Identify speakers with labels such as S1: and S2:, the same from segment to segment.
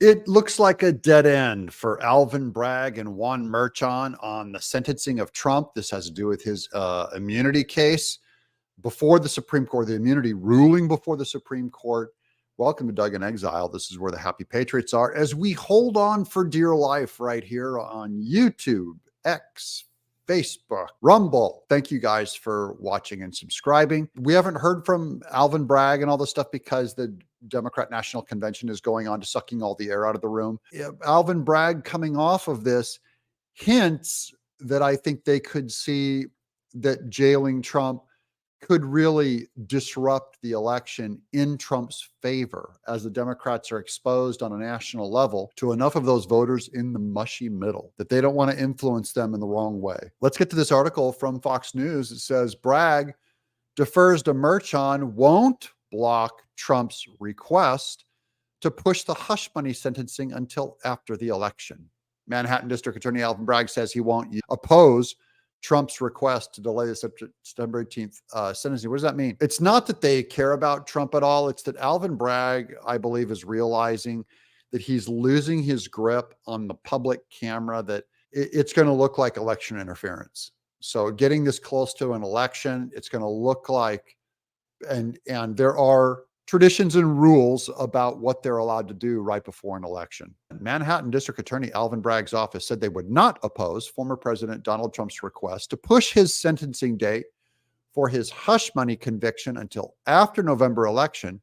S1: It looks like a dead end for Alvin Bragg and Juan on the sentencing of Trump. This has to do with his immunity case before the Supreme Court, the immunity ruling before the Supreme Court. Welcome to Doug in Exile. This is where the happy patriots are as we hold on for dear life right here on YouTube, X, Facebook, Rumble. Thank you guys for watching and subscribing. We haven't heard from Alvin Bragg and all this stuff because the Democrat National Convention is going on to sucking all the air out of the room. Alvin Bragg coming off of this hints that I think they could see that jailing Trump could really disrupt the election in Trump's favor as the Democrats are exposed on a national level to enough of those voters in the mushy middle that they don't want to influence them in the wrong way. Let's get to this article from Fox News. It says Bragg defers to Merchan, won't block Trump's request to push the hush money sentencing until after the election. Manhattan District Attorney Alvin Bragg says he won't oppose Trump's request to delay the September 18th sentencing. What does that mean? It's not that they care about Trump at all. It's that Alvin Bragg, I believe, is realizing that he's losing his grip on the public camera, that it's going to look like election interference. So getting this close to an election, it's going to look like, and there are traditions and rules about what they're allowed to do right before an election. Manhattan District Attorney Alvin Bragg's office said they would not oppose former President Donald Trump's request to push his sentencing date for his hush money conviction until after November election,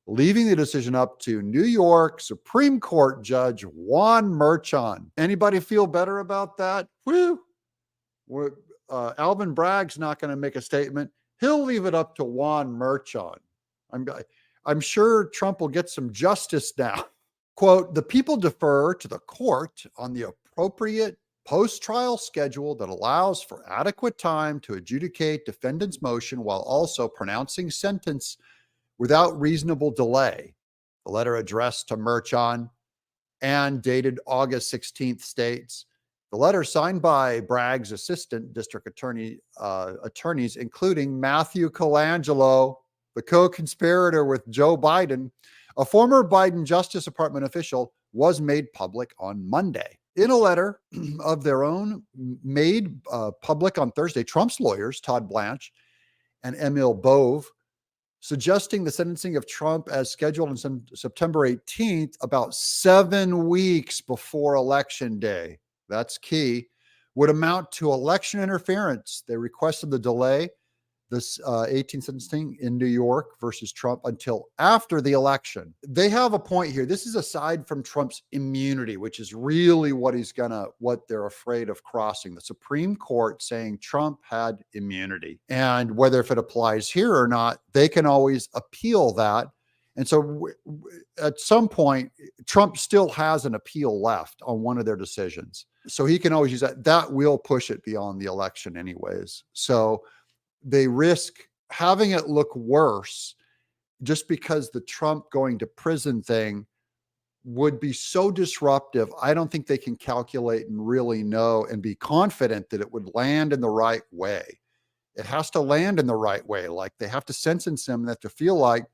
S1: leaving the decision up to New York Supreme Court Judge Juan Merchan. Anybody feel better about that? Whew. Alvin Bragg's not going to make a statement. He'll leave it up to Juan Merchan. I'm sure Trump will get some justice now. Quote, the people defer to the court on the appropriate post-trial schedule that allows for adequate time to adjudicate defendant's motion while also pronouncing sentence without reasonable delay. The letter addressed to Merchan and dated August 16th states, the letter signed by Bragg's assistant district attorneys, including Matthew Colangelo, the co-conspirator with Joe Biden, a former Biden Justice Department official, was made public on Monday. In a letter of their own made public on Thursday, Trump's lawyers, Todd Blanche and Emil Bove, suggesting the sentencing of Trump as scheduled on September 18th, about 7 weeks before Election Day, that's key, would amount to election interference. They requested the delay this 18th sentencing in New York versus Trump until after the election. They have a point here. This is aside from Trump's immunity, which is really what they're afraid of crossing. The Supreme Court saying Trump had immunity. And whether if it applies here or not, they can always appeal that. And so at some point, Trump still has an appeal left on one of their decisions. So he can always use that. That will push it beyond the election anyways. So they risk having it look worse just because the Trump going to prison thing would be so disruptive. I don't think they can calculate and really know and be confident that it would land in the right way. It has to land in the right way. Like they have to sentence him, that to feel like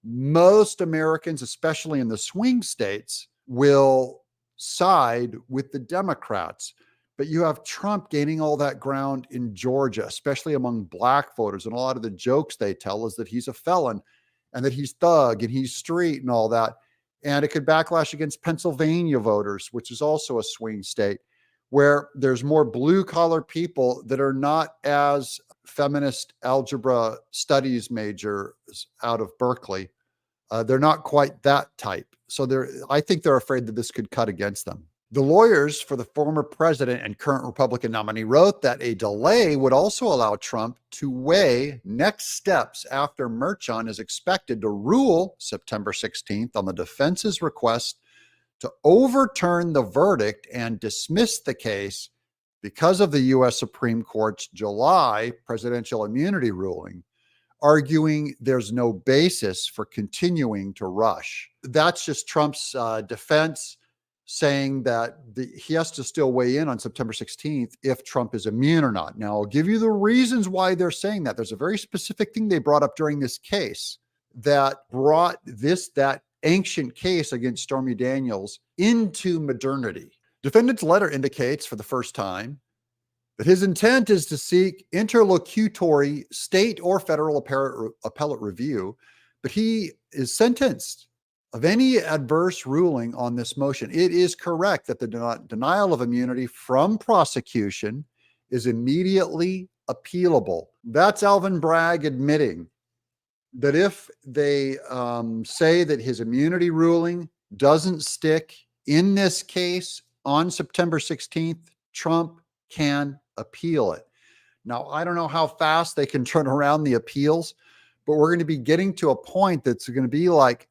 S1: most Americans, especially in the swing states, will side with the Democrats. But you have Trump gaining all that ground in Georgia, especially among black voters. And a lot of the jokes they tell is that he's a felon and that he's thug and he's street and all that. And it could backlash against Pennsylvania voters, which is also a swing state, where there's more blue collar people that are not as feminist algebra studies majors out of Berkeley. They're not quite that type. So I think they're afraid that this could cut against them. The lawyers for the former president and current Republican nominee wrote that a delay would also allow Trump to weigh next steps after Merchan is expected to rule September 16th on the defense's request to overturn the verdict and dismiss the case because of the U.S. Supreme Court's July presidential immunity ruling, arguing there's no basis for continuing to rush. That's just Trump's defense, saying that he has to still weigh in on September 16th if Trump is immune or not. Now, I'll give you the reasons why they're saying that. There's a very specific thing they brought up during this case that brought that ancient case against Stormy Daniels into modernity. Defendant's letter indicates for the first time that his intent is to seek interlocutory state or federal appellate review, but he is sentenced of any adverse ruling on this motion. It is correct that the denial of immunity from prosecution is immediately appealable. That's Alvin Bragg admitting that if they say that his immunity ruling doesn't stick in this case on September 16th, Trump can appeal it. Now, I don't know how fast they can turn around the appeals, but we're going to be getting to a point that's going to be like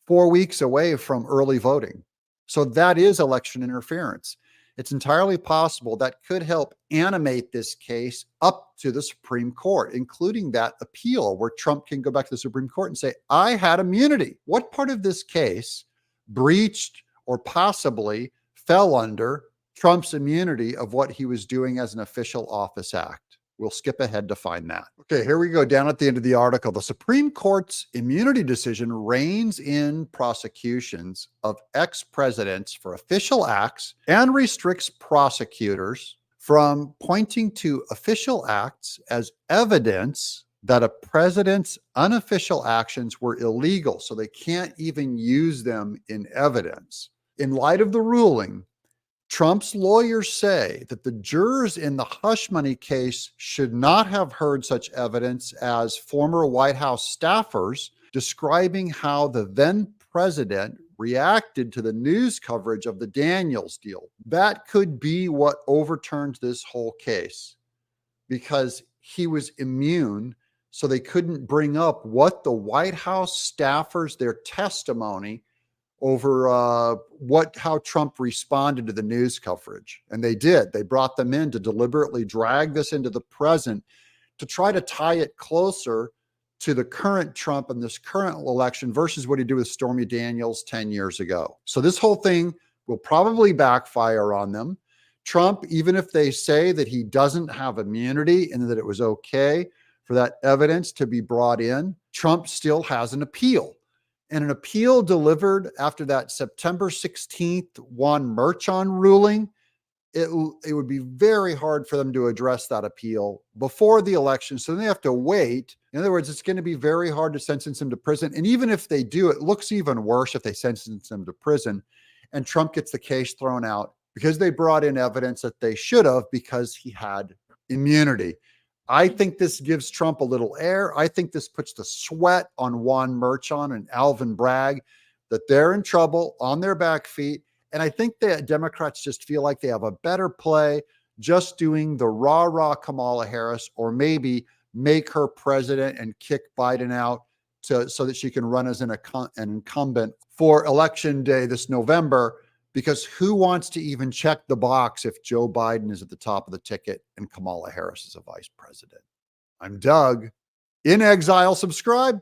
S1: 4 weeks away from early voting. So that is election interference. It's entirely possible that could help animate this case up to the Supreme Court, including that appeal where Trump can go back to the Supreme Court and say, I had immunity. What part of this case breached or possibly fell under Trump's immunity of what he was doing as an official office act? We'll skip ahead to find that. Okay, here we go down at the end of the article. The Supreme Court's immunity decision reins in prosecutions of ex-presidents for official acts and restricts prosecutors from pointing to official acts as evidence that a president's unofficial actions were illegal, so they can't even use them in evidence. In light of the ruling, Trump's lawyers say that the jurors in the hush money case should not have heard such evidence as former White House staffers describing how the then president reacted to the news coverage of the Daniels deal. That could be what overturned this whole case, because he was immune, so they couldn't bring up what the White House staffers, their testimony over how Trump responded to the news coverage. And they did. They brought them in to deliberately drag this into the present to try to tie it closer to the current Trump and this current election versus what he did with Stormy Daniels 10 years ago. So this whole thing will probably backfire on them. Trump, even if they say that he doesn't have immunity and that it was okay for that evidence to be brought in, Trump still has an appeal. And an appeal delivered after that September 16th Juan Merchan ruling, it would be very hard for them to address that appeal before the election. So they have to wait. In other words, it's going to be very hard to sentence him to prison. And even if they do, it looks even worse if they sentence him to prison and Trump gets the case thrown out because they brought in evidence that they should have because he had immunity. I think this gives Trump a little air. I think this puts the sweat on Juan Merchan and Alvin Bragg that they're in trouble on their back feet. And I think that Democrats just feel like they have a better play just doing the rah-rah Kamala Harris, or maybe make her president and kick Biden out so that she can run as an incumbent for election day this November. Because who wants to even check the box if Joe Biden is at the top of the ticket and Kamala Harris is a vice president? I'm Doug. In Exile. Subscribe.